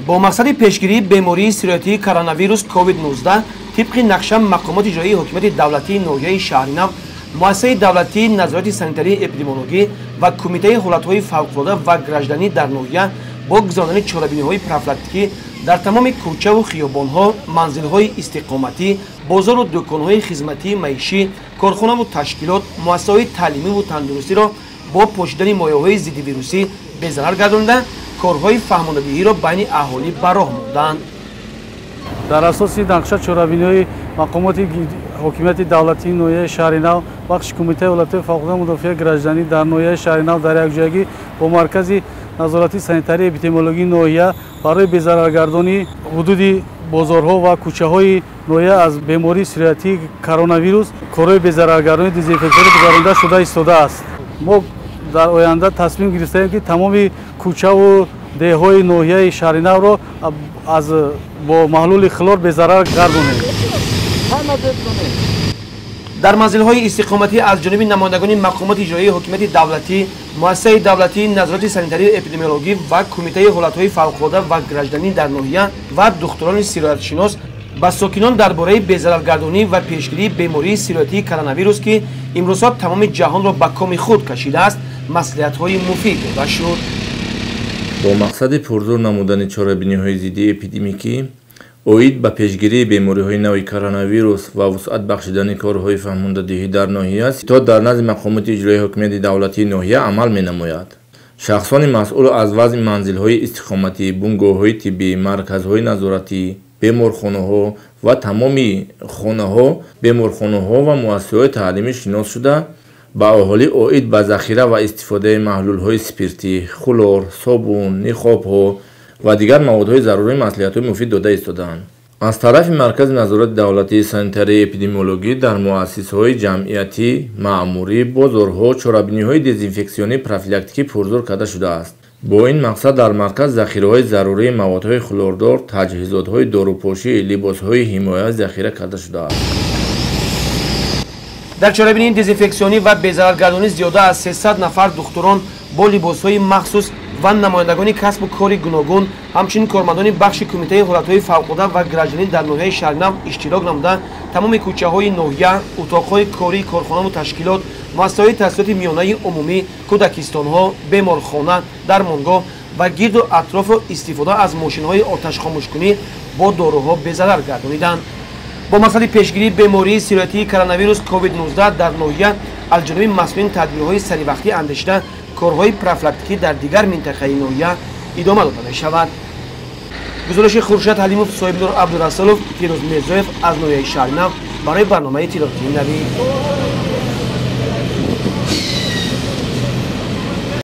با مقصد پیشگیری بیماری سیرویتی کرونا کووید 19 طبق نقشه مقامات اجرایی حکومت دولتی ناحیه شهرنو، مؤسسه دولتی نظارت سانیتری اپیدمیولوژی و کمیته حالت‌های فوق‌العاده و گراژدانی در ناحیه با گذراندن چاره‌بینی‌های پروفیلاکتیکی در تمام کوچه و خیابان‌ها، منزل‌های استقامتی، بازار و دکان‌های خدماتی معیشی، کارخانه و تشکیلات، مؤسسه‌های تعلیمی و تندرستی را با پوشیدن مایه‌های ضد ویروسی به ضرر گردانده کارهای فهماندهی را بین اهالی به راه نمودند. در اساس نقشه چاره‌بینی‌های مقامات حکومت دولتی ناحیه شهرنو بخش کمیته حالت فوق‌العاده مدافع گراژدانی در ناحیه شهرنو در یک جایگی با مرکز نظارت سانیتری اپیدمیولوژی ناحیه برای بی‌ضررگردانی حدود بازارها و کوچه‌های ناحیه از بیماری سیرویتی کرونا کارهای بی‌ضررگردانی دزینفکسیون گذرانده شده ایستاده است. ما در آینده تصمیم گرفتیم که تمام کوچه و دههای ناحیه شهرنو را از با محلول خلور به ضرر گردانیم. در منزل‌های استقامتی از جانب نمایندگان مقامات اجرایی حکومت دولتی، مؤسسه دولتی نظارت سانیتری اپیدمیولوژی و کمیته حالت‌های فوق‌العاده و گراژدانی در ناحیه و دکتران سیرویتشناس با ساکنان درباره بی‌ضررگردانی و پیشگیری بیماری سیرویتی کرونا که امروزها تمام جهان را به کام خود کشیده است، مصلحت‌های مفید داده شد. با مقصد پرزور نمودن چاره‌بینی‌های ضد اپیدمیکی اوید به پیشگیری بیماری‌های نوع کرونا و وسعت بخشیدن کارهای فهماندهی در ناحیه تا در نزد مقامات اجرایی حکومت دولتی ناحیه عمل می‌نماید. شخصان مسئول از وضع منزل‌های استقامتی، بنگاه‌های طبی، مرکزهای نظارتی، بیمارخانه‌ها و تمام خانه‌ها، بیمارخانه‌ها و مؤسسه‌های تعلیمی شناس شده با اهالی اوید به ذخیره و استفاده محلول‌های اسپریتی، خلور، صابون، نقاب‌ها و دیگر موادهای ضروری مصلحت‌های مفید داده ایستادند. از طرف مرکز نظارت دولتی سانیتری اپیدمیولوژی در مؤسسه‌های جمعیتی، مأموری، بازارها چاره‌بینی‌های دزینفکسیونی پروفیلاکتیکی پرزور کرده شده است. با این مقصد در مرکز ذخیره‌های ضروری موادهای خلوردار، تجهیزات‌های داروپوشی، لباس‌های حمایت ذخیره کرده شده است. در چاره‌بینی دزینفکسیونی و بی‌ضررگردانی زیاده از 300 نفر دکتران با لباس‌های مخصوص و نمایندگان کسب و کار گوناگون، همچنین کارمندان بخش کمیته حالت‌های فوق‌العاده و گراژدانی در ناحیه شهرنو اشتراک نموده تمام کوچه‌های ناحیه، اتاق‌های کاری، کارخانه و تشکیلات، مؤسسه‌های تحصیلات میانه عمومی، کودکستان‌ها، بیمارخانه، درمانگاه و گرد و اطراف استفاده از ماشین‌های آتش خاموش‌کنی با داروها به ضرر گردانیدند. با مقصد پیشگیری بیماری سیرویتی کرونا کووید 19 در ناحیه از جانب مسئولین تدبیرهای سریع اندیشیده کارهای پروفیلاکتیکی در دیگر منطقه ناحیه ادامه داده می شود. گزارش خورشید حلیموف، صاحب نور عبدالرسولوف، فیروز میرزایف از ناحیه شهرنو برای برنامه اطلاعاتی نوی.